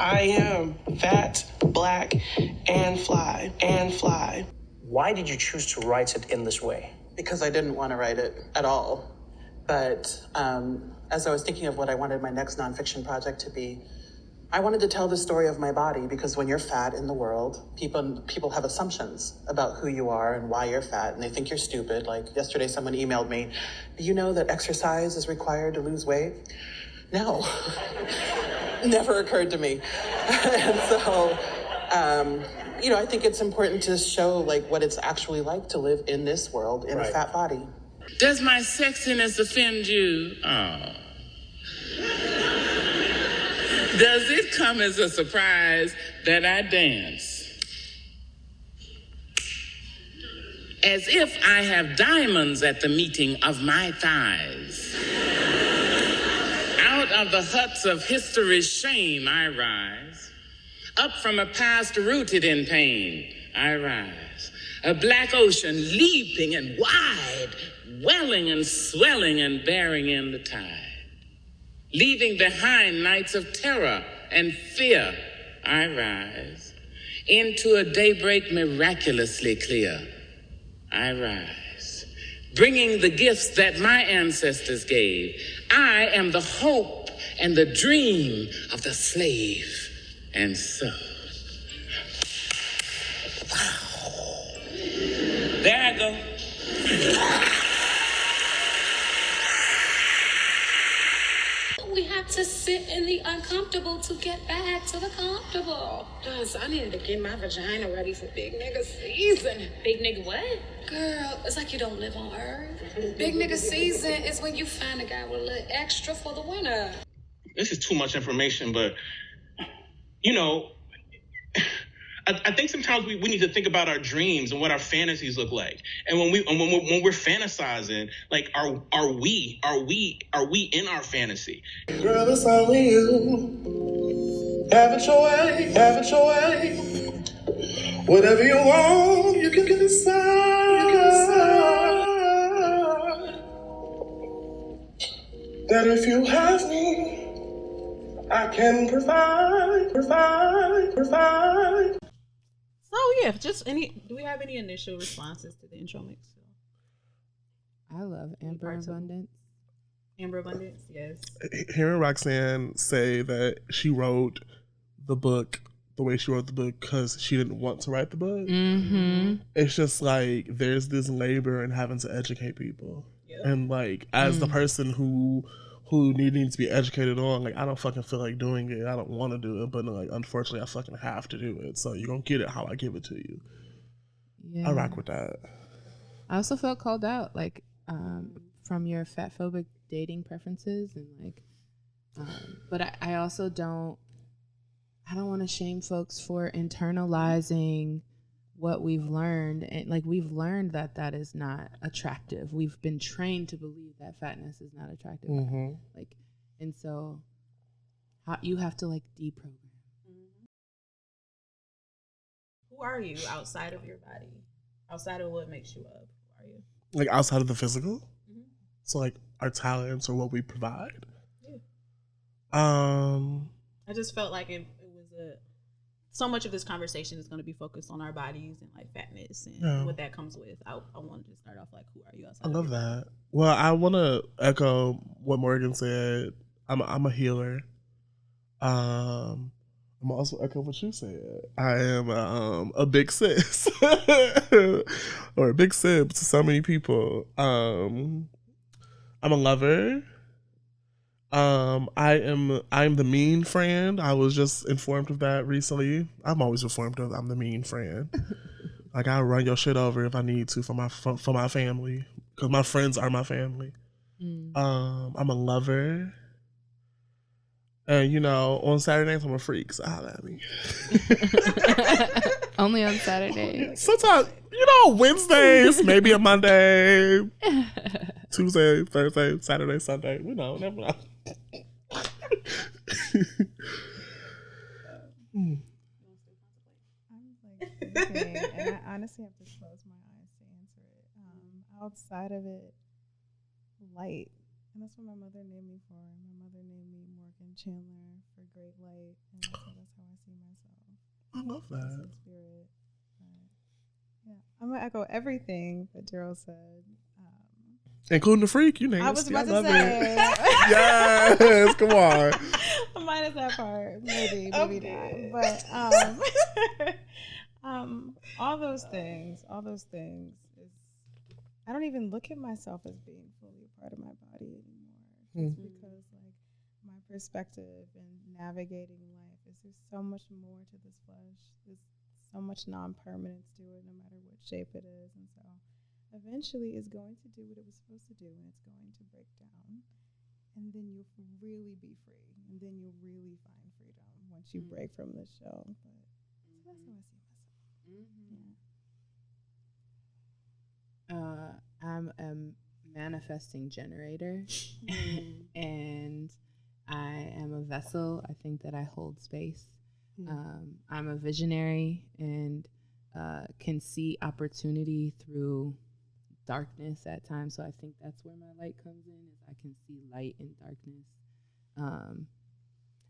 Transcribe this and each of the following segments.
I am fat, black, and fly. Why did you choose to write it in this way? Because I didn't want to write it at all. But as I was thinking of what I wanted my next nonfiction project to be, I wanted to tell the story of my body, because when you're fat in the world, people have assumptions about who you are and why you're fat, and they think you're stupid. Like yesterday, someone emailed me, "Do you know that exercise is required to lose weight?" No, never occurred to me. And so, I think it's important to show like what it's actually like to live in this world in a fat body. Does my sexiness offend you? Oh. Does it come as a surprise that I dance? As if I have diamonds at the meeting of my thighs. Out of the huts of history's shame I rise. Up from a past rooted in pain I rise. A black ocean leaping and wide, welling and swelling and bearing in the tide. Leaving behind nights of terror and fear, I rise. Into a daybreak miraculously clear, I rise. Bringing the gifts that my ancestors gave. I am the hope and the dream of the slave. And so, there I go. We had to sit in the uncomfortable to get back to the comfortable. I needed to get my vagina ready for big nigga season. Big nigga what? Girl, it's like you don't live on Earth. Big nigga season is when you find a guy with a little extra for the winter. This is too much information, but, I think sometimes we need to think about our dreams and what our fantasies look like. And when we're fantasizing, like, are we in our fantasy? Girl, it's only you. Have it your way. Whatever you want, you can decide. That if you have me, I can provide. So yeah, do we have any initial responses to the intro mix? I love Amber Abundance. Amber Abundance, yes. Hearing Roxanne say that she wrote the book the way she wrote the book because she didn't want to write the book. Mm-hmm. It's just like there's this labor in having to educate people. Yep. And like as the person who needs to be educated on, like I don't fucking feel like doing it. I don't want to do it, but like unfortunately I fucking have to do it. So you're gonna get it how I give it to you. Yeah. I rock with that. I also felt called out, like from your fatphobic dating preferences, and like but I also don't want to shame folks for internalizing what we've learned. And like we've learned that is not attractive. We've been trained to believe that fatness is not attractive. Mm-hmm. Like, and so you have to like deprogram. Mm-hmm. Who are you outside of your body? Outside of what makes you up? Who are you? Like outside of the physical? Mm-hmm. So like our talents or what we provide? Yeah. I just felt like it was so much of this conversation is going to be focused on our bodies and like fatness and what that comes with. I wanted to start off like, who are you outside? I love that. Well, I want to echo what Morgan said. I'm a healer. I'm also echo what you said. I am a big sis or a big sib to so many people. I'm a lover. I'm the mean friend. I was just informed of that recently. I'm always informed of I'm the mean friend. Like I run your shit over if I need to for my family, because my friends are my family. I'm a lover, and on Saturdays I'm a freak. So holla at me. Only on Saturdays. Sometimes Wednesdays, maybe a Monday, Tuesday, Thursday, Saturday, Sunday. Never know. I'm like thinking, and I honestly have to close my eyes to answer it. Outside of it, light, and that's what my mother named me for. My mother named me Morgan Chandler for great light, and so that's how I see myself. I love that. Spirit. Yeah, I'm gonna echo everything that Darryl said. Including the freak, you named. I was about to say. Yes, come on. Minus that part, maybe not. But all those things is. I don't even look at myself as being fully a part of my body anymore, just because like my perspective and navigating life is there's so much more to this flesh. There's so much non-permanence to it, no matter what shape it is, and so. Eventually it's going to do what it was supposed to do, and it's going to break down, and then you'll really be free, and then you'll really find freedom once you break from this shell. But so that's how I see myself. I'm a manifesting generator, and I am a vessel. I think that I hold space. I'm a visionary and can see opportunity through darkness at times, so I think that's where my light comes in, is I can see light in darkness.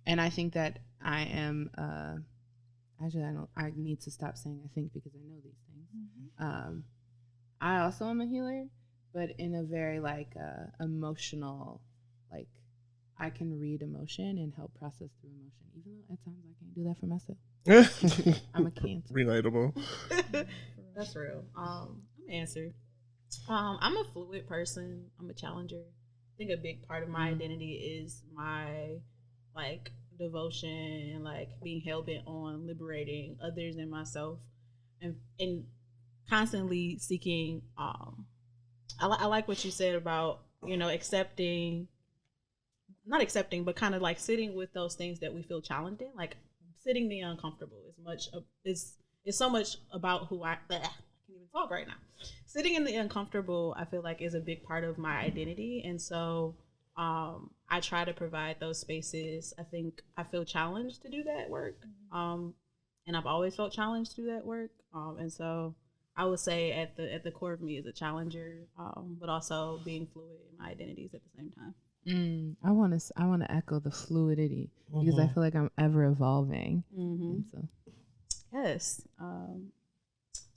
And I think that I am actually I need to stop saying I think, because I know these things. I also am a healer, but in a very like emotional, like I can read emotion and help process through emotion, even though at times I can't do that for myself. I'm a Cancer. Relatable. That's real. Answer. I'm a fluid person. I'm a challenger. I think a big part of my identity is my like devotion and like being hell-bent on liberating others and myself, and constantly seeking. I like what you said about, you know, not accepting, but kind of like sitting with those things that we feel challenged in, like sitting the uncomfortable is so much about who I can't even talk right now. Sitting in the uncomfortable, I feel like, is a big part of my identity, and so I try to provide those spaces. I think I feel challenged to do that work, and I've always felt challenged to do that work, and so I would say at the core of me is a challenger, but also being fluid in my identities at the same time. I want to echo the fluidity, because I feel like I'm ever evolving. So. Yes.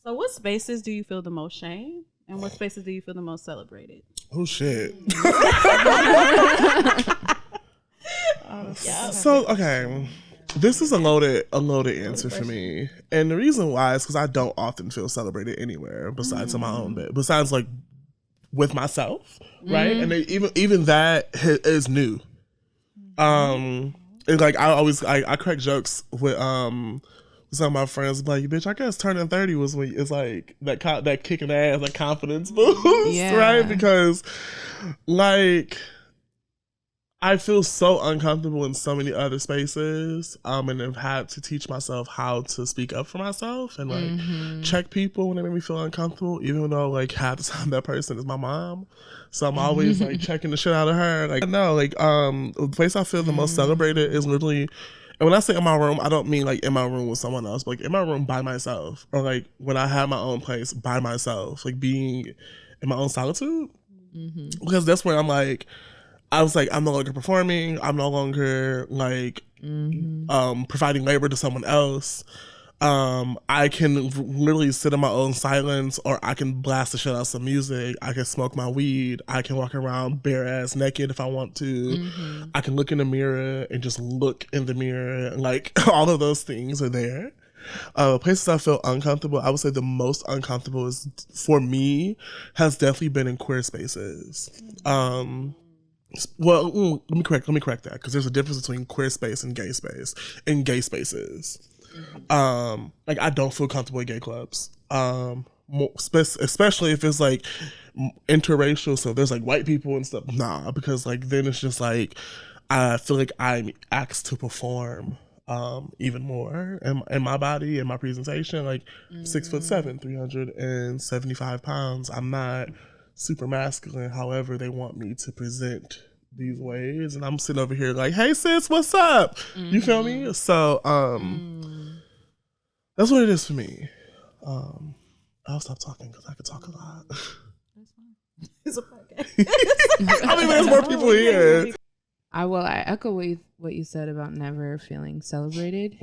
So what spaces do you feel the most shame, and what spaces do you feel the most celebrated? Oh shit. So okay, this is a loaded answer for me, and the reason why is because I don't often feel celebrated anywhere besides on my own bed, besides like with myself, right? And even that is new. And like I crack jokes with some of my friends, like, bitch, I guess turning 30 was when it's like that kicking ass, like confidence boost, right? Because like I feel so uncomfortable in so many other spaces, and I've had to teach myself how to speak up for myself and like check people when they make me feel uncomfortable, even though like half the time that person is my mom. So I'm always like checking the shit out of her. Like no, like the place I feel the most celebrated is literally. And when I say in my room, I don't mean like in my room with someone else, but like in my room by myself, or like when I have my own place by myself, like being in my own solitude. Because that's where I'm like, I was like, I'm no longer performing. I'm no longer like providing labor to someone else. I can literally sit in my own silence, or I can blast the shit out of some music. I can smoke my weed. I can walk around bare ass naked if I want to. I can look in the mirror and just look in the mirror. Like all of those things are there. Places I feel uncomfortable, I would say the most uncomfortable is for me has definitely been in queer spaces. Well, let me correct that, because there's a difference between queer space and gay space. In gay spaces, like I don't feel comfortable at gay clubs, especially if it's like interracial. So there's like white people and stuff. Nah, because like then it's just like I feel like I'm asked to perform even more in my body and my presentation. Like 6'7", 375 pounds. I'm not super masculine. However, they want me to present these ways, and I'm sitting over here like, "Hey sis, what's up?" You feel me? So that's what it is for me. I'll stop talking because I could talk a lot. That's fine. It's a podcast. I mean, there's more people here. I echo what you said about never feeling celebrated.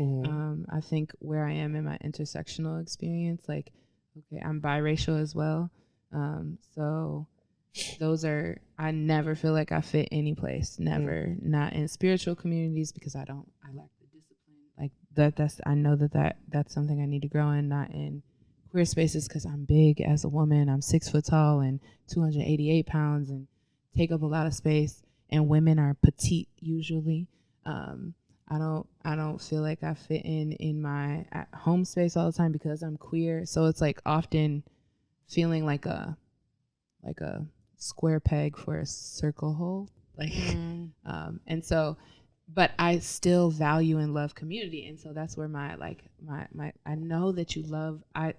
I think where I am in my intersectional experience, like, okay, I'm biracial as well. So those are, I never feel like I fit any place. Never. Not in spiritual communities because I lack the discipline. Like I know that's something I need to grow in. Not in queer spaces because I'm big as a woman. I'm 6 foot tall and 288 pounds and take up a lot of space. And women are petite usually. I don't feel like I fit in my home space all the time because I'm queer. So it's like often feeling like a square peg for a circle hole. Like, and so, but I still value and love community. And so that's where my I know that you love, I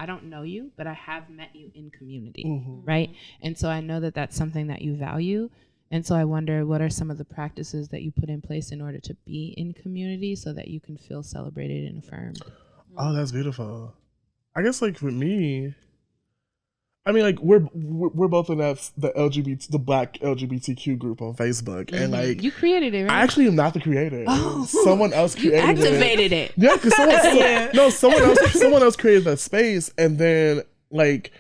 don't know you, but I have met you in community, right? And so I know that that's something that you value. And so I wonder, what are some of the practices that you put in place in order to be in community so that you can feel celebrated and affirmed? Oh, that's beautiful. I guess like with me, I mean, like we're both in the Black LGBTQ group on Facebook, and like you created it, right? I actually am not the creator. Someone else created you activated it. Yeah, because someone else created that space, and then like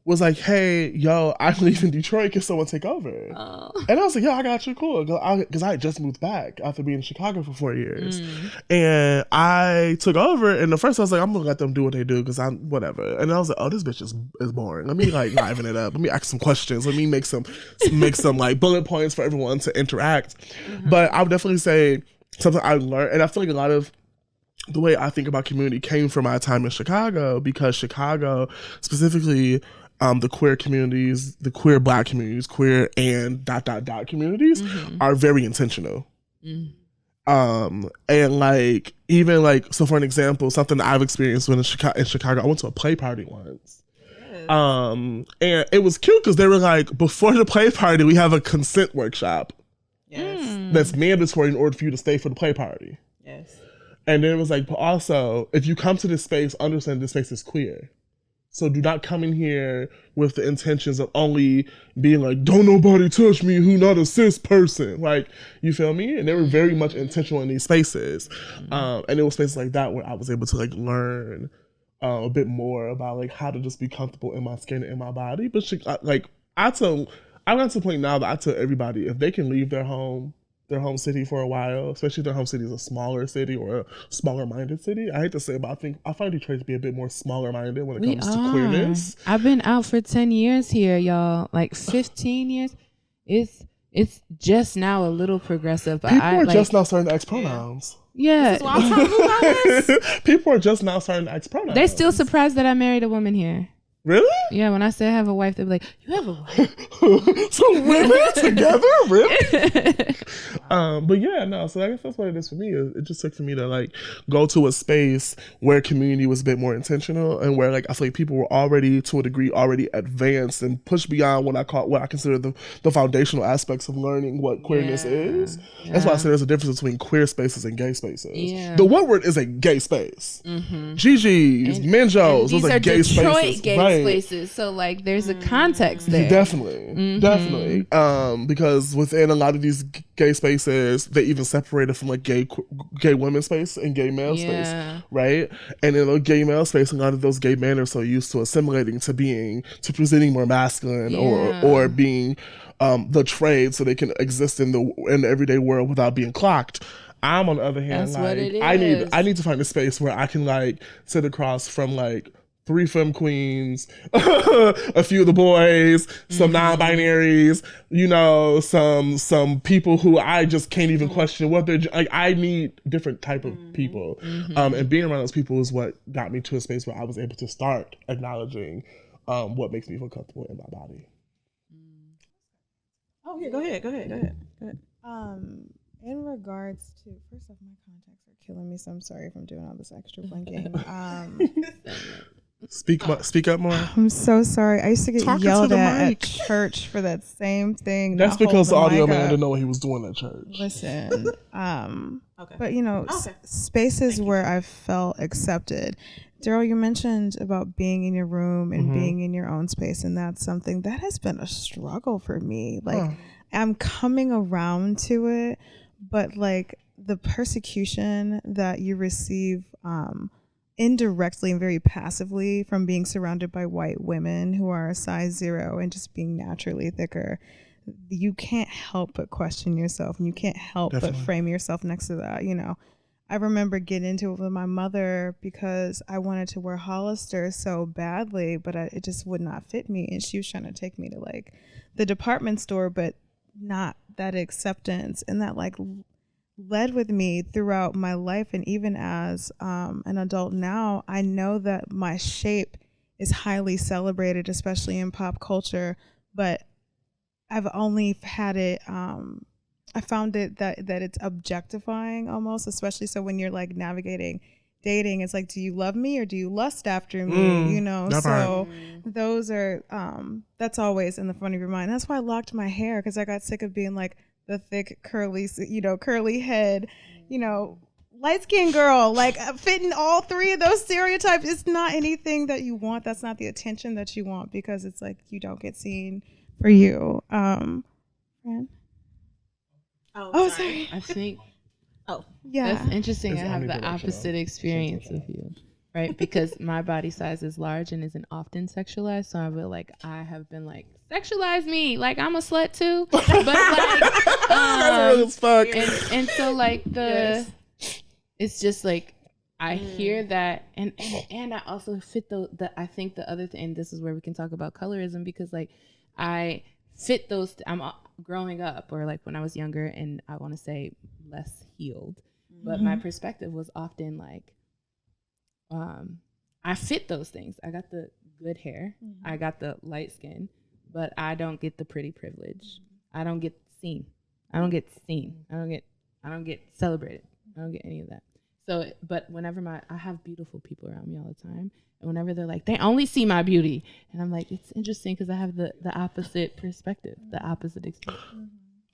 was like, hey, yo, I'm leaving Detroit. Can someone take over? And I was like, yo, I got you, cool. Because I had just moved back after being in Chicago for 4 years. And I took over, and the first I was like, I'm going to let them do what they do because I'm whatever. And I was like, oh, this bitch is boring. Let me like liven it up. Let me ask some questions. Let me make some like bullet points for everyone to interact. But I would definitely say something I learned, and I feel like a lot of the way I think about community came from my time in Chicago, because Chicago, specifically the queer communities, the queer Black communities, queer and ... communities are very intentional. And like, even like, so for an example, something that I've experienced when in Chicago, I went to a play party once. And it was cute because they were like, before the play party, we have a consent workshop. That's mandatory in order for you to stay for the play party. And then it was like, but also, if you come to this space, understand this space is queer. So do not come in here with the intentions of only being like, don't nobody touch me who not a cis person. Like, you feel me? And they were very much intentional in these spaces. And it was spaces like that where I was able to like learn a bit more about like how to just be comfortable in my skin and in my body. But I'm to the point now that I tell everybody, if they can leave their home city for a while, especially if their home city is a smaller city or a smaller minded city. I hate to say it, but I find Detroit to be a bit more smaller minded when it comes to queerness. I've been out for 10 years here, y'all. Like 15 years. It's just now a little progressive. But people are just now starting to X pronouns. Yeah. This is what I'm talking about this. People are just now starting to X pronouns. They're still surprised that I married a woman here. Really? Yeah, when I say I have a wife, they'll be like, you have a wife? So women together? Really? But yeah, no, so I guess that's what it is for me. It just took for me to like go to a space where community was a bit more intentional, and where like I feel like people were already, to a degree, already advanced and pushed beyond what I consider the foundational aspects of learning what queerness is. That's why I say there's a difference between queer spaces and gay spaces. The one word is a gay space. Gigi's, Minjo's, those are gay spaces. Gay spaces, so like there's a context there. Definitely. Because within a lot of these gay spaces, they even separated from like gay women's space and gay male space, right? And in a gay male space, a lot of those gay men are so used to assimilating to presenting more masculine or being the trade, so they can exist in the everyday world without being clocked. I'm on the other hand, like I need to find a space where I can like sit across from like 3 femme queens, a few of the boys, some non-binaries, some people who I just can't even question what they're like. I need different type of people, and being around those people is what got me to a space where I was able to start acknowledging what makes me feel comfortable in my body. Oh yeah, go ahead. In regards to, first off, my contacts are killing me, so I'm sorry if I'm doing all this extra blinking. Speak up more. I'm so sorry. I used to get yelled at church for that same thing. That's because the audio man didn't know what he was doing at church. Listen, but spaces where I felt accepted. Darryl, you mentioned about being in your room and being in your own space, and that's something that has been a struggle for me. Like, I'm coming around to it, but like the persecution that you receive indirectly and very passively from being surrounded by white women who are a size 0 and just being naturally thicker, you can't help but question yourself, and you can't help but frame yourself next to that. You know, I remember getting into it with my mother because I wanted to wear Hollister so badly, but it just would not fit me, and she was trying to take me to like the department store, but not that acceptance, and that like led with me throughout my life. And even as an adult now, I know that my shape is highly celebrated, especially in pop culture, but I've only had it, I found it that it's objectifying almost, especially so when you're like navigating dating, it's like, do you love me or do you lust after me? You know, so those are, that's always in the front of your mind. That's why I locked my hair, because I got sick of being like the thick, curly, you know, curly head, you know, light-skinned girl, like fitting all three of those stereotypes. It's not anything that you want. That's not the attention that you want, because it's like you don't get seen for you. Fran? Oh, sorry. I think. Oh, yeah. That's interesting. It's I have the opposite experience of you, right? Because my body size is large and isn't often sexualized. So I feel like I have been like, sexualize me, like I'm a slut too. But like, and so like it's just like I hear that, and I also fit the I think the other thing, and this is where we can talk about colorism, because like I fit those. I'm growing up, or like when I was younger, and I want to say less healed, but my perspective was often like, I fit those things. I got the good hair, I got the light skin, but I don't get the pretty privilege. I don't get seen. I don't get celebrated. I don't get any of that. So, but whenever I have beautiful people around me all the time, and whenever they're like, they only see my beauty, and I'm like, it's interesting because I have the opposite perspective, the opposite experience.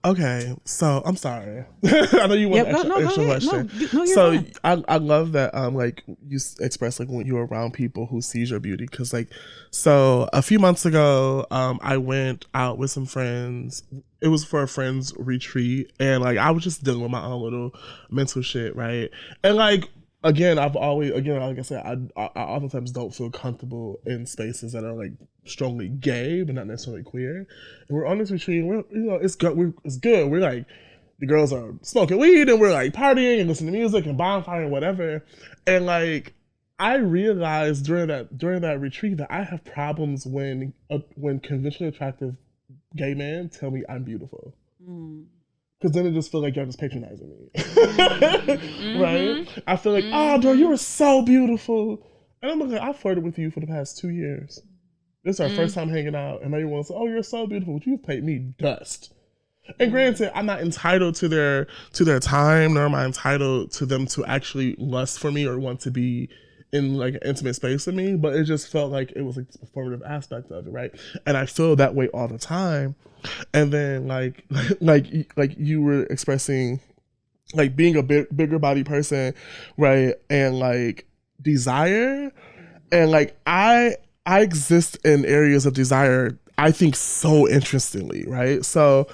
Okay, so I'm sorry. I know you want an extra question. So I love that like you express like when you're around people who sees your beauty, because like, so a few months ago I went out with some friends. It was for a friend's retreat, and like I was just dealing with my own little mental shit, right? And like, again, like I said, I oftentimes don't feel comfortable in spaces that are like strongly gay, but not necessarily queer. And we're on this retreat, and we're, you know, it's good. We're like, the girls are smoking weed, and we're like partying and listening to music and bonfire and whatever. And like, I realized during that retreat that I have problems when conventionally attractive gay men tell me I'm beautiful. Because then it just feels like y'all just patronizing me. Right? I feel like, oh, girl, you are so beautiful. And I'm like, I flirted with you for the past 2 years. This is our first time hanging out. And now you want to say, oh, you're so beautiful. But you've paid me dust. And granted, I'm not entitled to their time, nor am I entitled to them to actually lust for me or want to be in like an intimate space with me. But it just felt like it was like this performative aspect of it, right? And I feel that way all the time. And then like you were expressing like being a bigger body person, right? And like desire, and like I exist in areas of desire, I think, so interestingly, right? So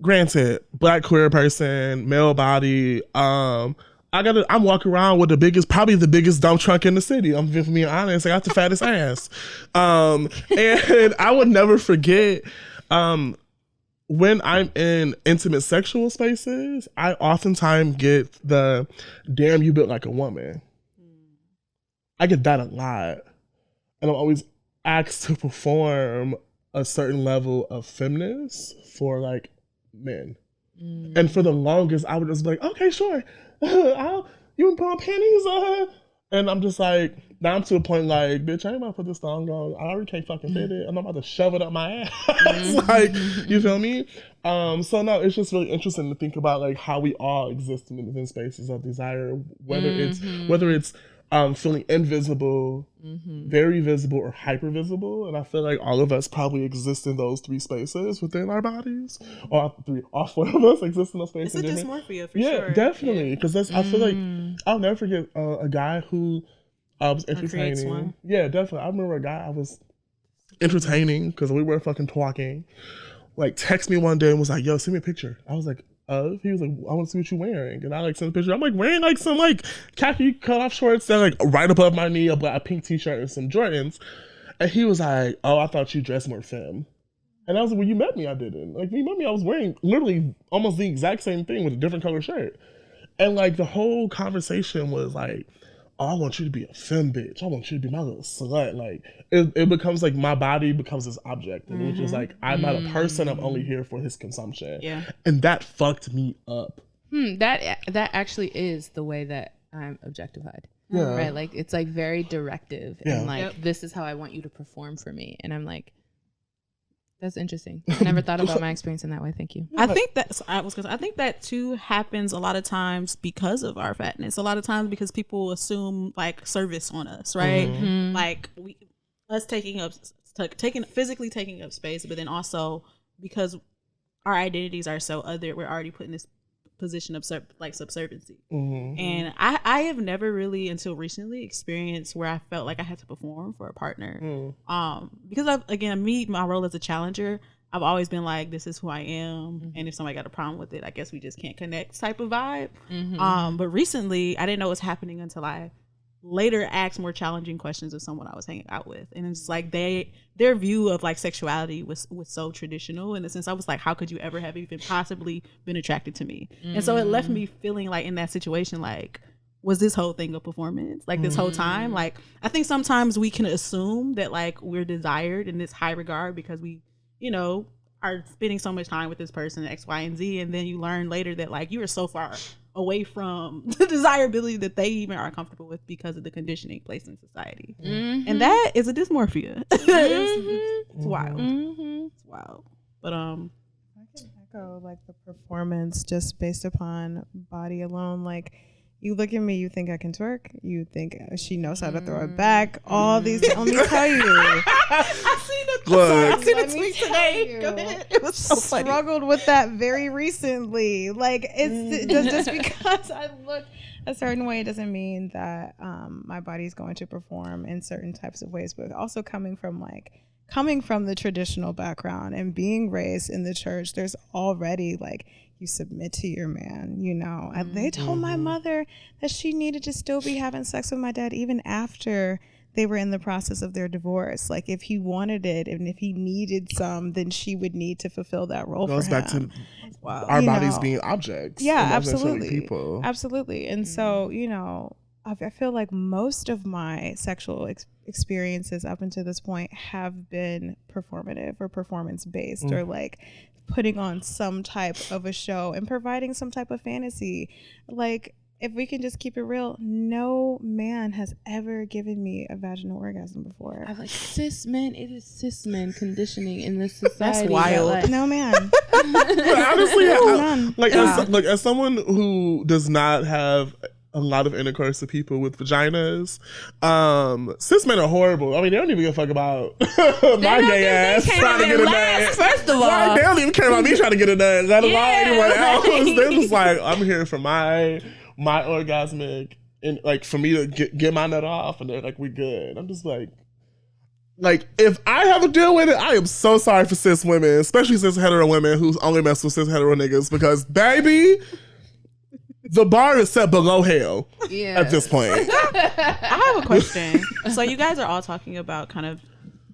granted, Black queer person, male body, I'm walking around with probably the biggest dump trunk in the city. I'm being honest. I got the fattest ass. And I would never forget, when I'm in intimate sexual spaces, I oftentimes get the, damn, you built like a woman. I get that a lot. And I'm always asked to perform a certain level of feminist for like men. And for the longest, I would just be like, okay, sure. You can put on panties? And I'm just like, now I'm to a point like, bitch, I ain't about to put this thong on. I already can't fucking fit it. I'm about to shove it up my ass. Like, you feel me? So no, it's just really interesting to think about like how we all exist within spaces of desire, whether it's feeling invisible, very visible, or hyper visible. And I feel like all of us probably exist in those three spaces within our bodies. All four of us exist in those spaces. It's a dysmorphia for sure. Yeah, definitely. Because I feel like I'll never forget a guy who I was entertaining. Yeah, definitely. I remember a guy I was entertaining because we were fucking talking. Like, text me one day and was like, yo, send me a picture. I was like, of? He was like, I want to see what you're wearing. And I like sent a picture. I'm like wearing like some like khaki cut off shorts that like right above my knee, a pink t-shirt and some Jordans. And he was like, oh, I thought you dressed more femme. And I was like, when you met me, I didn't. Like, when you met me, I was wearing literally almost the exact same thing with a different color shirt. And like the whole conversation was like, oh, I want you to be a femme bitch. I want you to be my little slut. Like, it becomes like my body becomes this object. And which is like, I'm not a person, I'm only here for his consumption. Yeah. And that fucked me up. That actually is the way that I'm objectified. Yeah. Right? Like, it's like very directive. Yeah. And like, this is how I want you to perform for me. And I'm like, that's interesting. I never thought about my experience in that way. Thank you. I think I think that too happens a lot of times because of our fatness. A lot of times because people assume like service on us, right? Mm-hmm. Like us physically taking up space, but then also because our identities are so other, we're already put in this position of subserviency. Mm-hmm. And I have never really until recently experienced where I felt like I had to perform for a partner. Because my role as a challenger, I've always been like, this is who I am, and if somebody got a problem with it, I guess we just can't connect type of vibe. But recently I didn't know what's happening until I later asked more challenging questions of someone I was hanging out with, and it's like their view of like sexuality was so traditional in the sense I was like, how could you ever have even possibly been attracted to me? And so it left me feeling like in that situation, like, was this whole thing a performance like this whole time? Like, I think sometimes we can assume that like we're desired in this high regard because we, you know, are spending so much time with this person X, Y, and Z, and then you learn later that like you are so far away from the desirability that they even are comfortable with because of the conditioning placed in society. And that is a dysmorphia. It's wild. It's wild. But I can echo like the performance just based upon body alone. Like, you look at me, you think I can twerk. You think she knows how to throw it back. All these, let me tell you. I seen a tweet today. Go ahead. It was so funny. Struggled with that very recently. Like, it's just because I look a certain way, it doesn't mean that my body's going to perform in certain types of ways. But also coming from the traditional background and being raised in the church, there's already like, you submit to your man, you know. They told my mother that she needed to still be having sex with my dad even after they were in the process of their divorce. Like, if he wanted it and if he needed some, then she would need to fulfill that role for him. Goes back to our bodies being objects. Yeah, absolutely. People. Absolutely. And so, you know, I feel like most of my sexual experiences up until this point have been performative or performance based or like putting on some type of a show and providing some type of fantasy. Like, if we can just keep it real, no man has ever given me a vaginal orgasm before. I'm like, cis men, it is cis men conditioning in this society. That's wild. Like, no man. Honestly, as someone who does not have a lot of intercourse with people with vaginas, cis men are horrible. I mean, they don't even give a fuck about my gay ass trying to get a nut. First of all, they don't even care about me trying to get a nut, let alone anyone else. They're just like, I'm here for my orgasmic, and like for me to get my nut off, and they're like, we good. I'm just like if I have to deal with it, I am so sorry for cis women, especially cis hetero women who only mess with cis hetero niggas, because baby, the bar is set below hell at this point. I have a question. So you guys are all talking about kind of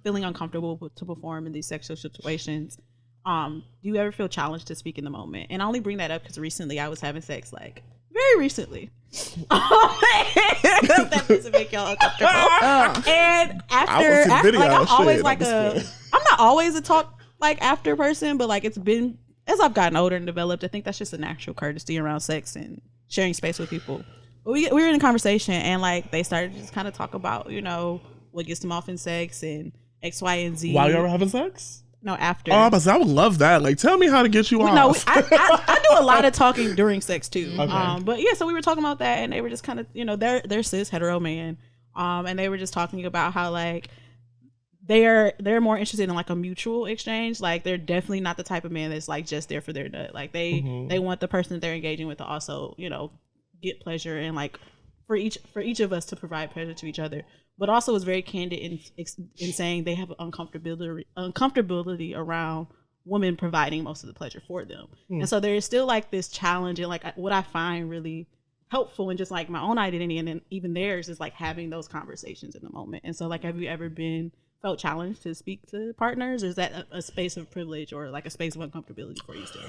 feeling uncomfortable to perform in these sexual situations. Do you ever feel challenged to speak in the moment? And I only bring that up because recently I was having sex, like very recently. That doesn't make y'all uncomfortable. And I'm always like I'm not always a talk like after person, but like it's been, as I've gotten older and developed, I think that's just a natural courtesy around sex and sharing space with people. But we were in a conversation and like they started to just kind of talk about, you know, what gets them off in sex and X, Y, and Z. While you were having sex? No, after. Oh, but I would love that. Like, tell me how to get you off. No, I do a lot of talking during sex too. Okay. But yeah, so we were talking about that, and they were just kind of, you know, they're cis hetero man, and they were just talking about how like they're more interested in like a mutual exchange. Like they're definitely not the type of man that's like just there for their nut. Like they want the person that they're engaging with to also, you know, get pleasure and like for each of us to provide pleasure to each other. But also is very candid in saying they have uncomfortability around woman providing most of the pleasure for them. And so there's still like this challenge, and like what I find really helpful in just like my own identity and then even theirs is like having those conversations in the moment. And so like, have you ever felt challenged to speak to partners, or is that a space of privilege or like a space of uncomfortability for you still?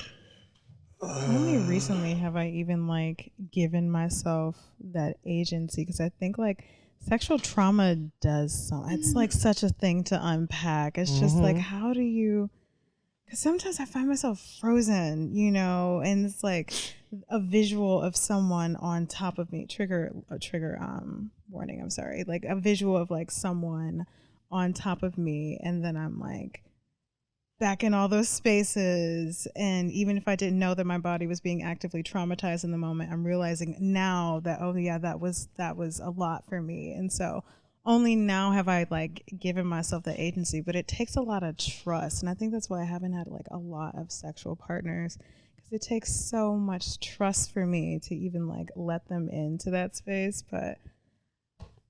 Only recently have I even like given myself that agency, because I think like sexual trauma does it's like such a thing to unpack. It's just like, how do you, because sometimes I find myself frozen, you know, and it's like a visual of someone on top of me, trigger warning, I'm sorry, like a visual of like someone on top of me, and then I'm like back in all those spaces, and even if I didn't know that my body was being actively traumatized in the moment, I'm realizing now that, oh yeah, that was a lot for me. And so only now have I like given myself the agency, but it takes a lot of trust, and I think that's why I haven't had like a lot of sexual partners, because it takes so much trust for me to even like let them into that space. But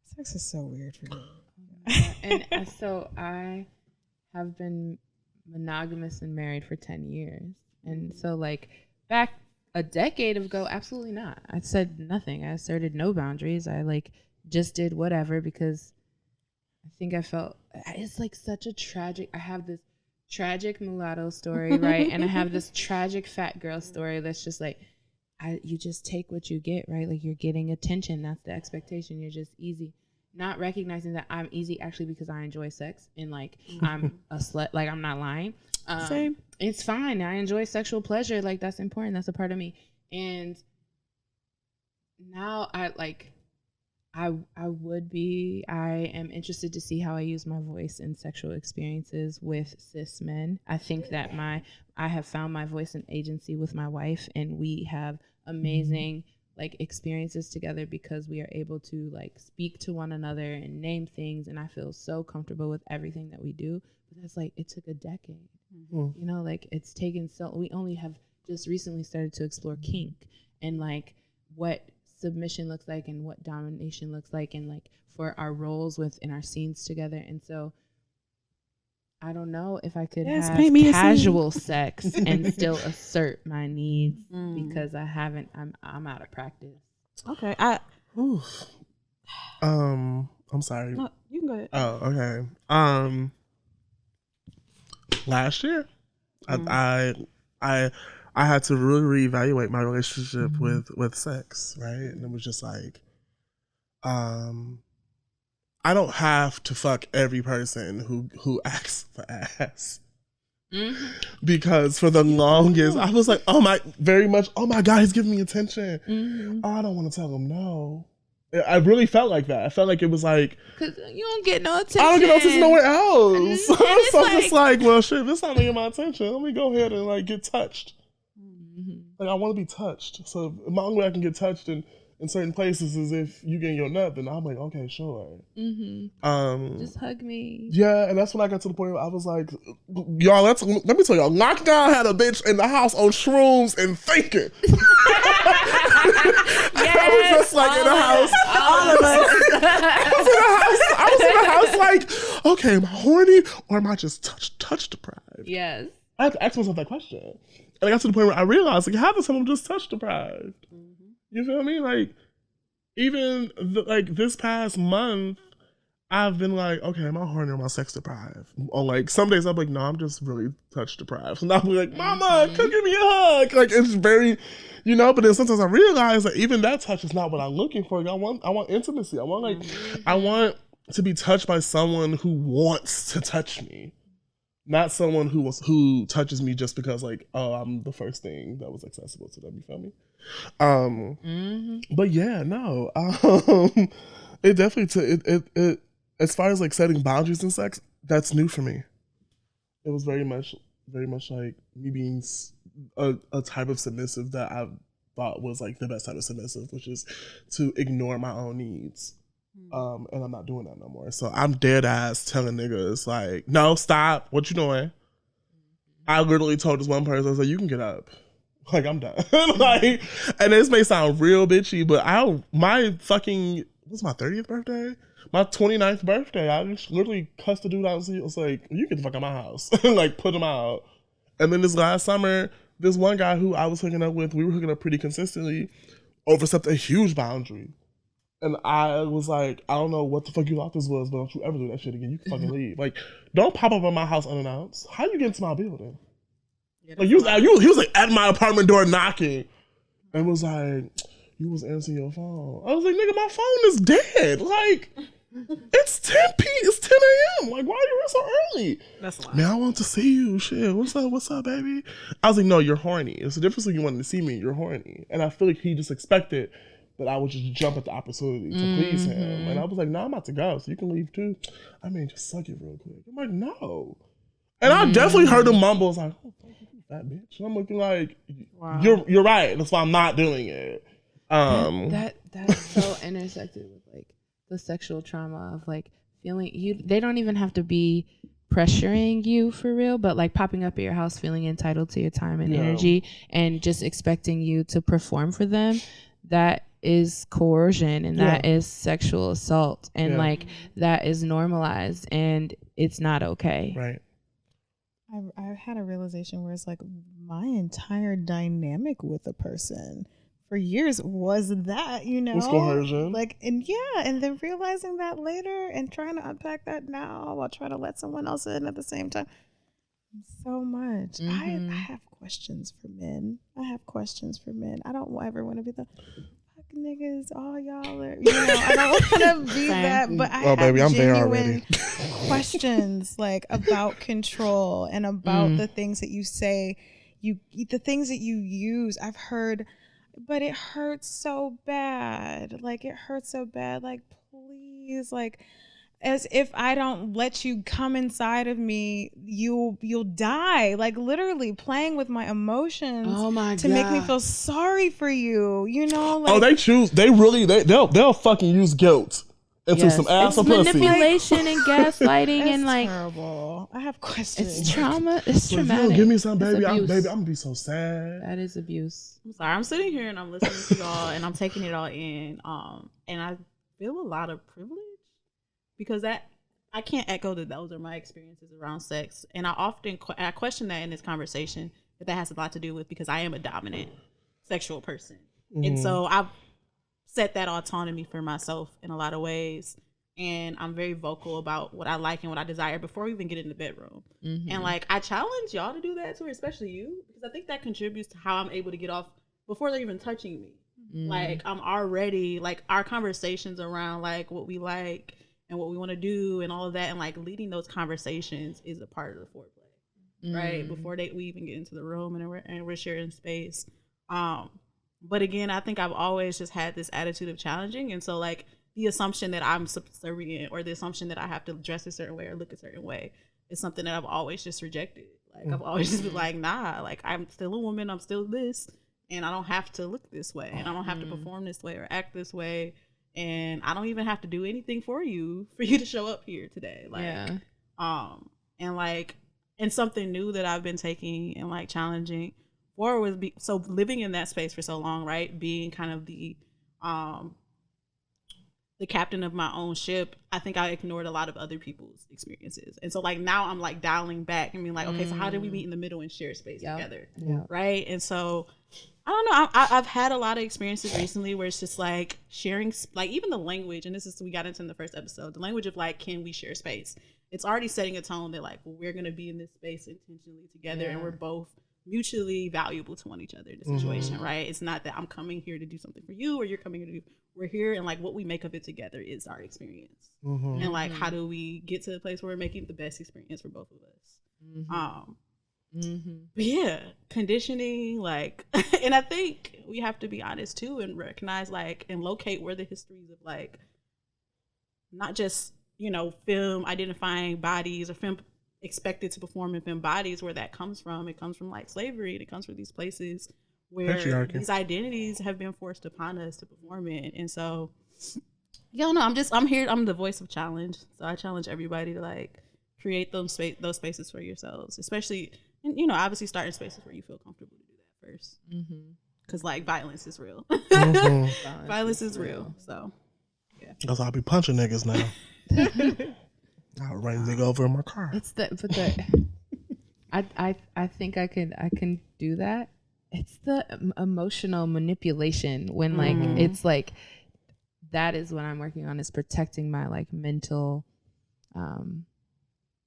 sex is so weird for me. And so I have been monogamous and married for 10 years. And so like back a decade ago, absolutely not. I said nothing. I asserted no boundaries. I like just did whatever, because I think I felt it's like such a tragic, I have this tragic mulatto story, right? And I have this tragic fat girl story that's just like, you just take what you get, right? Like you're getting attention. That's the expectation. You're just easy. Not recognizing that I'm easy actually because I enjoy sex, and like I'm a slut, like I'm not lying. Same. It's fine. I enjoy sexual pleasure. Like that's important. That's a part of me. And now I am interested to see how I use my voice in sexual experiences with cis men. I think that I have found my voice and agency with my wife, and we have amazing like experiences together because we are able to like speak to one another and name things, and I feel so comfortable with everything that we do. But that's like, it took a decade. You know, like it's taken we only have just recently started to explore kink and like what submission looks like and what domination looks like, and like for our roles within our scenes together. And so I don't know if I could have casual sex and still assert my needs because I'm out of practice. Okay. I'm sorry. No, you can go ahead. Oh, okay. Last year, I had to really reevaluate my relationship with sex, right? And it was just like, I don't have to fuck every person who asks for ass. Because for the longest, I was like, oh my God, he's giving me attention. Oh, I don't want to tell him no. I really felt like that. I felt like it was like, because you don't get no attention. I don't get no attention nowhere else. So I'm just like, well, shit, this not gonna get my attention. Let me go ahead and like get touched. Like I want to be touched. So the only way I can get touched in certain places is if you get your nut, then I'm like, okay, sure. Just hug me. Yeah, and that's when I got to the point where I was like, y'all, let me tell y'all, Lockdown had a bitch in the house on shrooms and thinking. I was just like in the house. All of us. I was in the house like, okay, am I horny or am I just touch deprived? Yes. I had to ask myself that question. And I got to the point where I realized, like, half the time I'm just touch deprived. You feel me? Like, even like this past month, I've been like, okay, am I horny or am I sex deprived? Or like some days I'm like, no, I'm just really touch deprived. And I'll be like, Mama, come give me a hug. Like it's very, you know. But then sometimes I realize that even that touch is not what I'm looking for. I want intimacy. I want to be touched by someone who wants to touch me. Not someone who touches me just because like, oh, I'm the first thing that was accessible to them. You feel me? But yeah, no. It definitely it as far as like setting boundaries in sex, that's new for me. It was very much like me being a type of submissive that I thought was like the best type of submissive, which is to ignore my own needs. And I'm not doing that no more. So I'm dead ass telling niggas like, no, stop. What you doing? I literally told this one person, I was like, you can get up. Like I'm done. Like, and this may sound real bitchy, but my 30th birthday? My 29th birthday, I just literally cussed the dude out and was like, you get the fuck out of my house. Like put him out. And then this last summer, this one guy who I was hooking up with, we were hooking up pretty consistently, overstepped a huge boundary. And I was like, I don't know what the fuck you thought this was, but don't you ever do that shit again. You can fucking leave. Like, don't pop up at my house unannounced. How you get into my building? Yeah, like, he was like at my apartment door knocking and was like, you was answering your phone. I was like, nigga, my phone is dead. Like, it's 10 a.m. Like, why are you so early? That's a lot. Man, I want to see you. Shit, what's up, baby? I was like, no, you're horny. It's the difference when you wanted to see me. You're horny. And I feel like he just expected that I would just jump at the opportunity to please him. And I was like, no, I'm about to go, so you can leave too. I mean, just suck it real quick. I'm like, no. And I definitely heard the mumbles like, oh, fuck you, fat bitch. And I'm looking like, wow. You're right. That's why I'm not doing it. That's so intersected with like the sexual trauma of like feeling you. They don't even have to be pressuring you for real, but like popping up at your house, feeling entitled to your time and energy, and just expecting you to perform for them. That is coercion, and that is sexual assault, and like that is normalized, and it's not okay. Right. I had a realization where it's like my entire dynamic with a person for years was that, you know, was coercion. Like, and then realizing that later and trying to unpack that now while trying to let someone else in at the same time. So much. I have questions for men. I don't ever want to be the fuck niggas, all y'all are, you know, I don't want to be that, but I have baby, I'm genuine questions like about control and about the things that you say, the things that you use. I've heard, but it hurts so bad. Like, please, like, as if I don't let you come inside of me, you'll die. Like, literally playing with my emotions to make me feel sorry for you. You know? Like, they'll fucking use guilt into some ass or pussy. Manipulation and gaslighting and like terrible. I have questions. It's trauma. It's traumatic. If you don't give me some, baby, I'm gonna be so sad. That is abuse. I'm sorry. I'm sitting here and I'm listening to y'all and I'm taking it all in. And I feel a lot of privilege. Because I can't echo that those are my experiences around sex. And I often I question that in this conversation, that has a lot to do with because I am a dominant sexual person. And so I've set that autonomy for myself in a lot of ways. And I'm very vocal about what I like and what I desire before we even get in the bedroom. And like, I challenge y'all to do that too, especially you, because I think that contributes to how I'm able to get off before they're even touching me. Like, I'm already, like, our conversations around like what we like and what we want to do and all of that, and like leading those conversations is a part of the foreplay, right? Before we even get into the room and we're sharing space. But again, I think I've always just had this attitude of challenging, and so like the assumption that I'm subservient or the assumption that I have to dress a certain way or look a certain way is something that I've always just rejected. Like I've always just been like, nah, like I'm still a woman, I'm still this, and I don't have to look this way, and I don't have to perform this way or act this way. And I don't even have to do anything for you to show up here today. Like, and like, and something new that I've been taking and like challenging for was so living in that space for so long, right? Being kind of the captain of my own ship. I think I ignored a lot of other people's experiences. And so like now I'm like dialing back and being like, okay, so how did we meet in the middle and share space together? Right. And so I don't know. I've had a lot of experiences recently where it's just like sharing, like even the language, and this is, we got into in the first episode, the language of like, can we share space? It's already setting a tone that like, well, we're going to be in this space intentionally together and we're both mutually valuable to one each other in the situation, right? It's not that I'm coming here to do something for you or you're coming here to do, we're here and like what we make of it together is our experience. And like, how do we get to the place where we're making the best experience for both of us? But yeah, conditioning, like, and I think we have to be honest too and recognize like and locate where the histories of like not just, you know, film identifying bodies or film expected to perform in femme bodies, where that comes from. It comes from like slavery, and it comes from these places where these identities have been forced upon us to perform in. And so no, I'm here, I'm the voice of challenge, so I challenge everybody to like create those spaces for yourselves, especially, you know, obviously start in spaces where you feel comfortable to do that first. Because like violence is real. Violence is real. So yeah, that's why I be punching niggas now. I'll run nigga over in my car. I think I can do that. It's the emotional manipulation when like it's like that is what I'm working on, is protecting my like mental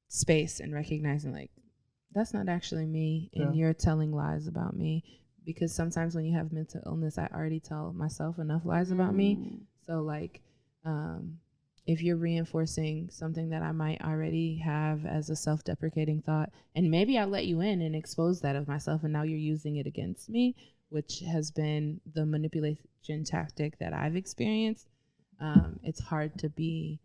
space and recognizing like that's not actually me and you're telling lies about me, because sometimes when you have mental illness I already tell myself enough lies about me. So like if you're reinforcing something that I might already have as a self-deprecating thought, and maybe I let you in and expose that of myself, and now you're using it against me, which has been the manipulation tactic that I've experienced. It's hard to be,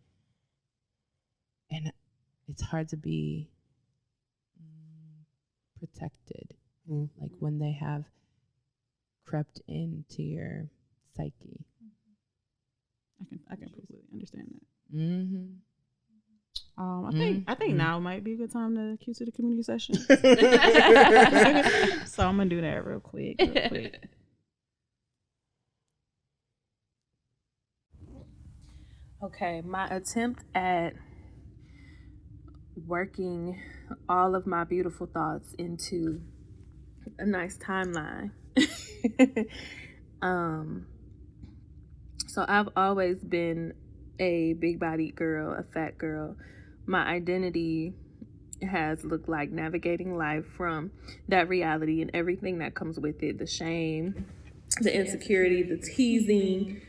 protected, like when they have crept into your psyche. I can completely understand that. Mm-hmm. I think now might be a good time to cue to the community session. So I'm gonna do that real quick. Okay, my attempt at working all of my beautiful thoughts into a nice timeline. So I've always been a big-bodied girl, a fat girl. My identity has looked like navigating life from that reality and everything that comes with it, the shame, the insecurity, the teasing,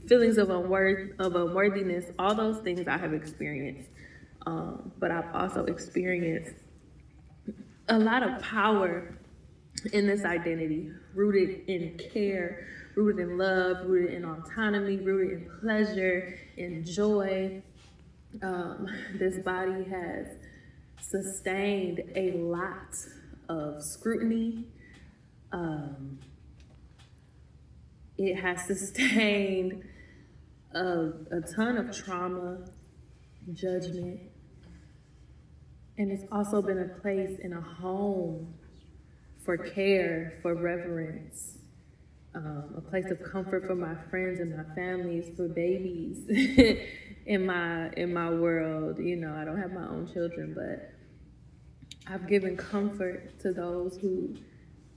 feelings of unworthiness, all those things I have experienced. But I've also experienced a lot of power in this identity, rooted in care, rooted in love, rooted in autonomy, rooted in pleasure, in joy. This body has sustained a lot of scrutiny. It has sustained a ton of trauma, judgment, and it's also been a place and a home for care, for reverence, a place of comfort for my friends and my families, for babies in my world. You know, I don't have my own children, but I've given comfort to those who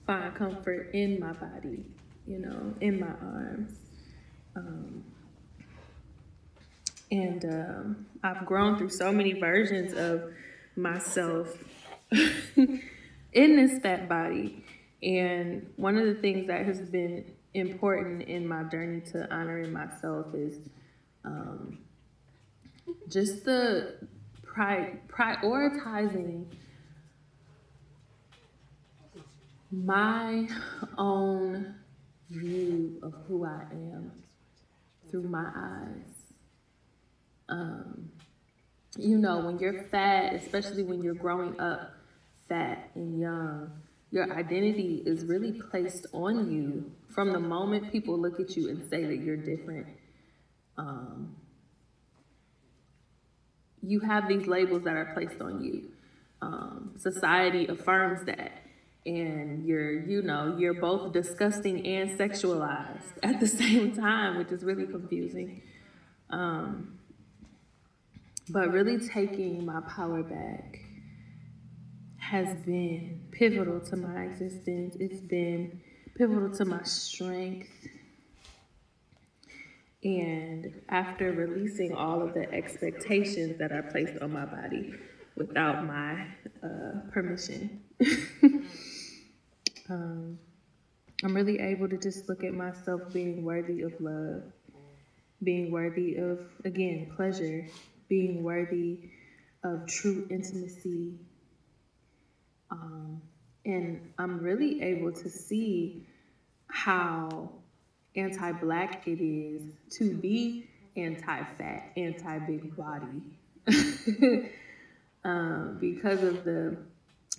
find comfort in my body, you know, in my arms. And I've grown through so many versions of myself in this fat body. And one of the things that has been important in my journey to honoring myself is just the prioritizing my own view of who I am through my eyes. You know, when you're fat, especially when you're growing up fat and young, your identity is really placed on you from the moment people look at you and say that you're different. You have these labels that are placed on you. Society affirms that. And you're both disgusting and sexualized at the same time, which is really confusing. But really taking my power back has been pivotal to my existence. It's been pivotal to my strength. And after releasing all of the expectations that are placed on my body without my permission, I'm really able to just look at myself being worthy of love, being worthy of, again, pleasure, being worthy of true intimacy. And I'm really able to see how anti-Black it is to be anti-fat, anti-big body. Because of the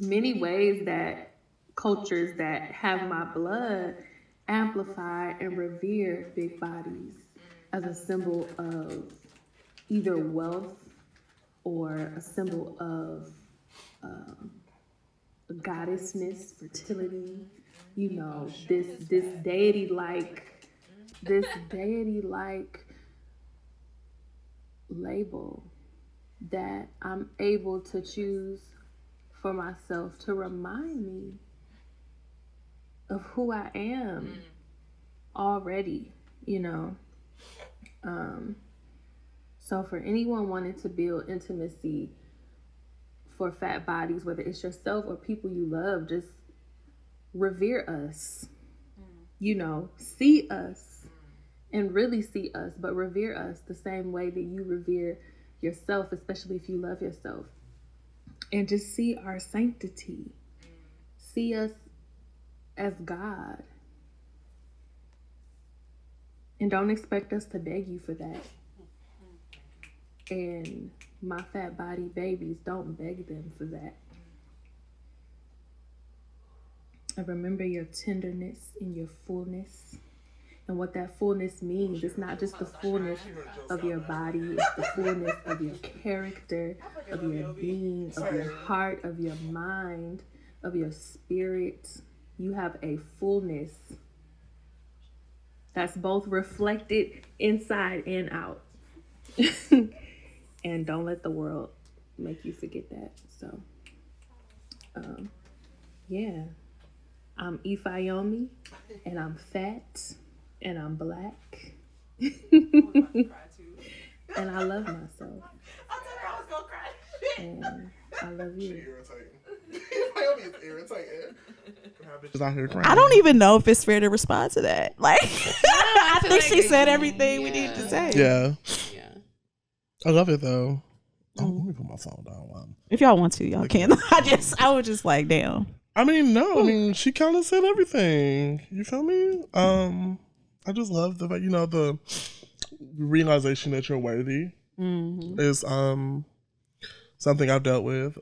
many ways that cultures that have my blood amplify and revere big bodies as a symbol of either wealth or a symbol of goddessness, fertility, you know, this deity-like label that I'm able to choose for myself to remind me of who I am already, you know. So for anyone wanting to build intimacy for fat bodies, whether it's yourself or people you love, just revere us, you know, see us and really see us, but revere us the same way that you revere yourself, especially if you love yourself. And just see our sanctity. See us as God. And don't expect us to beg you for that. And my fat body babies, don't beg them for that. And remember your tenderness and your fullness. And what that fullness means. It's not just the fullness of your body. It's the fullness of your character, of your being, of your heart, of your mind, of your spirit. You have a fullness that's both reflected inside and out. And don't let the world make you forget that. So, yeah. I'm Ifayomi, and I'm fat, and I'm black. And I love myself. I told her I was gonna cry. And I love you. Ifayomi is irritating. Out here crying. I don't even know if it's fair to respond to that. Like, I think she said everything we need to say. Yeah. I love it though. Oh, let me put my phone down. If y'all want to, y'all can. I was just like, damn. I mean, she kind of said everything. You feel me? I just love the, you know, the realization that you're worthy is something I've dealt with.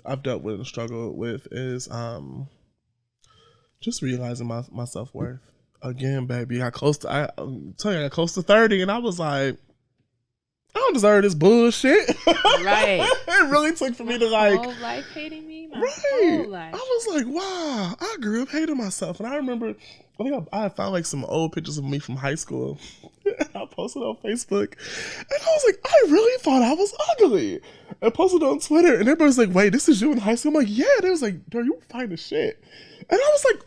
I've dealt with and struggled with is just realizing my self-worth. Again, baby, I got close to 30, and I was like, I don't deserve this bullshit. Right. It really took for me to like whole life hating me. My whole life. I was like, wow, I grew up hating myself. And I remember, I think I found like some old pictures of me from high school. I posted on Facebook. And I was like, I really thought I was ugly. I posted on Twitter. And everybody's like, wait, this is you in high school? I'm like, yeah. They was like, Darryl, you fine as shit. And I was like,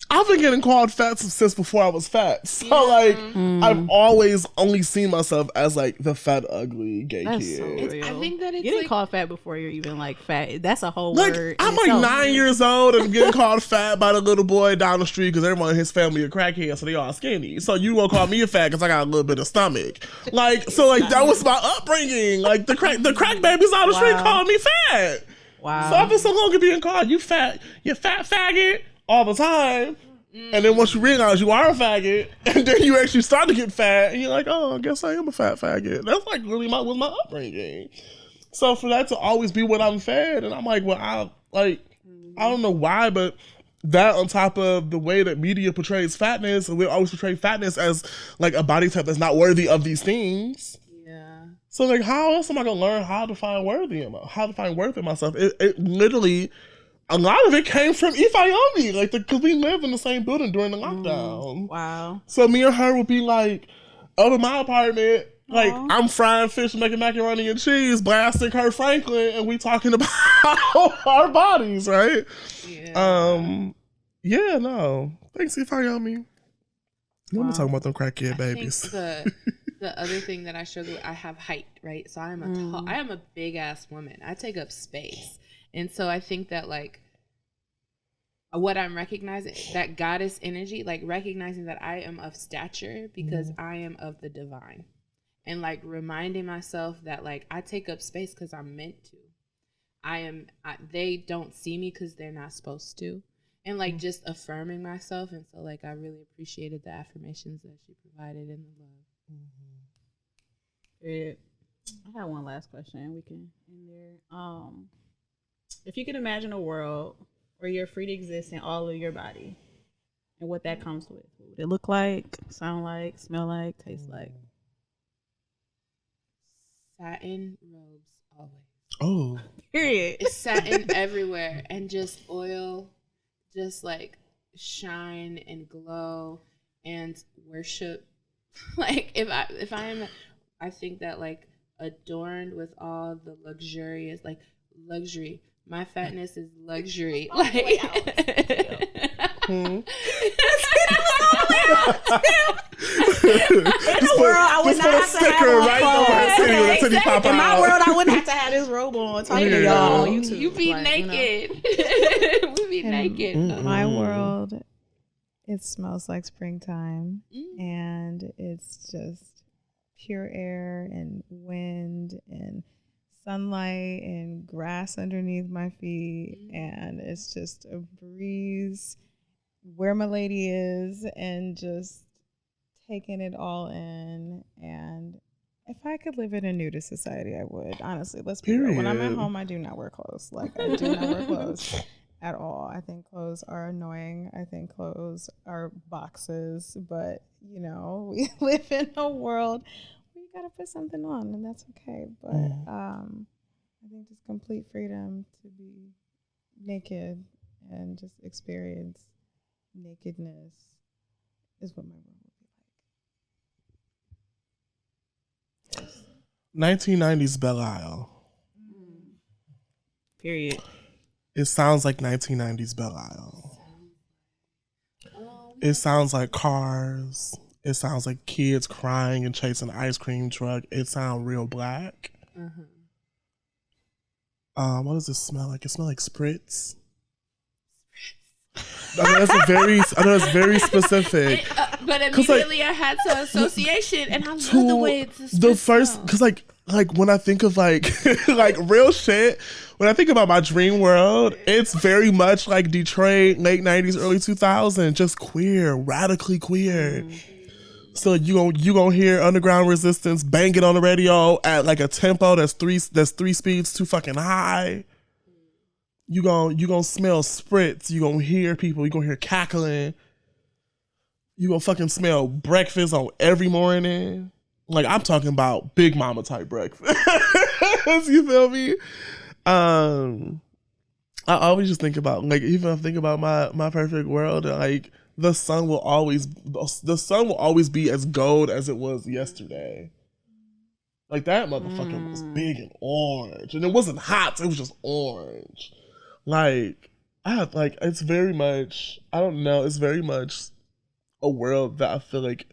I've been getting called fat since before I was fat. So, like, I've always only seen myself as, like, the fat, ugly, gay kid. So real. I think that it's getting like, called fat before you're even, like, fat. That's a whole Like, word. I'm, like, 9 years old and getting called fat by the little boy down the street because everyone in his family are crackheads, so they all skinny. So you won't call me a fat because I got a little bit of stomach. Like, so, like, that was my upbringing. Like, the crack babies on the street calling me fat. Wow. So I've been so long at being called, you fat faggot, all the time. And then once you realize you are a faggot, and then you actually start to get fat, and you're like, oh, I guess I am a fat faggot. That's like really was my upbringing. So for that to always be what I'm fed, and I'm like, well, I don't know why, but that on top of the way that media portrays fatness, and we always portray fatness as like a body type that's not worthy of these things. Yeah. So like, how else am I gonna learn how to find worth in myself? It literally. A lot of it came from Ifayomi, like, because we lived in the same building during the lockdown. Wow. So me and her would be, like, up in my apartment, like, I'm frying fish, making macaroni and cheese, blasting Kurt Franklin, and we talking about our bodies, right? Yeah. No. Thanks, Ifayomi. Let me talk about them crackhead babies. The other thing that I struggle with, I have height, right? So I am a big ass woman. I take up space. And so I think that, like, what I'm recognizing, that goddess energy, like, recognizing that I am of stature because I am of the divine. And, like, reminding myself that, like, I take up space because I'm meant to. They don't see me because they're not supposed to. And, like, just affirming myself. And so, like, I really appreciated the affirmations that she provided in the love. I have one last question. We can end there. If you could imagine a world where you're free to exist in all of your body and what that comes with, what would it look like, sound like, smell like, taste like? Satin robes always. Oh. Period. It's satin everywhere and just oil, just like shine and glow and worship. Like if I am, I think that like adorned with all the luxurious, like luxury, My fatness is luxury. Like, In the world, I would not have to have on. In my world, I wouldn't have to have this robe on talking to y'all on YouTube. You be naked. We be naked. In my world, it smells like springtime, and it's just pure air and wind and sunlight and grass underneath my feet, and it's just a breeze where my lady is, and just taking it all in. And if I could live in a nudist society, I would. Honestly, let's be real. When I'm at home, I do not wear clothes. Like, I do not wear clothes at all. I think clothes are annoying. I think clothes are boxes. But, you know, we live in a world where you gotta put something on, and that's okay. But I think just complete freedom to be naked and just experience nakedness is what my world would be like. 1990s Belle Isle. Period. It sounds like 1990s Belle Isle. It sounds like cars. It sounds like kids crying and chasing an ice cream truck. It sounds real black. What does it smell like? It smells like spritz. I know it's very specific. But immediately I had some association, and I love the way it's the first, because like when I think of like like real shit, when I think about my dream world, it's very much like Detroit, late 90s, early 2000s, just queer, radically queer. So you gonna hear underground resistance banging on the radio at like a tempo that's three speeds too fucking high. You gonna smell spritz. You gonna hear people. You gonna hear cackling. You gonna fucking smell breakfast on every morning. Like, I'm talking about Big Mama type breakfast. You feel me? I always just think about, like, even if I think about my perfect world, like the sun will always be as gold as it was yesterday. Like, that motherfucker was big and orange, and it wasn't hot. It was just orange. Like, it's very much, I don't know, it's very much a world that I feel like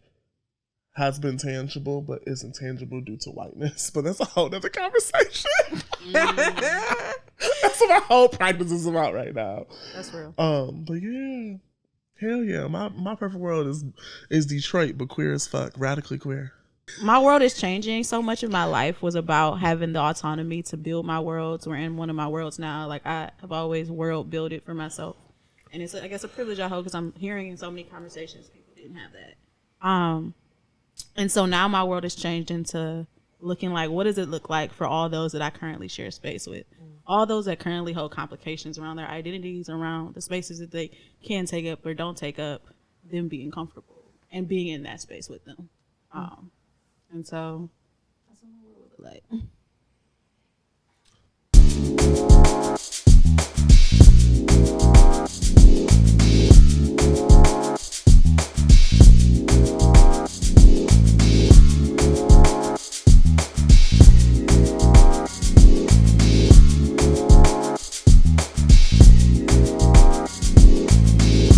has been tangible, but isn't tangible due to whiteness. But that's a whole nother conversation. That's what my whole practice is about right now. That's real. But yeah, hell yeah, my perfect world is Detroit, but queer as fuck, radically queer. My world is changing. So much of my life was about having the autonomy to build my worlds. We're in one of my worlds now. Like, I have always world built it for myself, and it's, I guess, a privilege I hold because I'm hearing in so many conversations people didn't have that. And so now my world has changed into looking like, what does it look like for all those that I currently share space with, all those that currently hold complications around their identities, around the spaces that they can take up or don't take up, them being comfortable and being in that space with them. And so that's what my world would look like.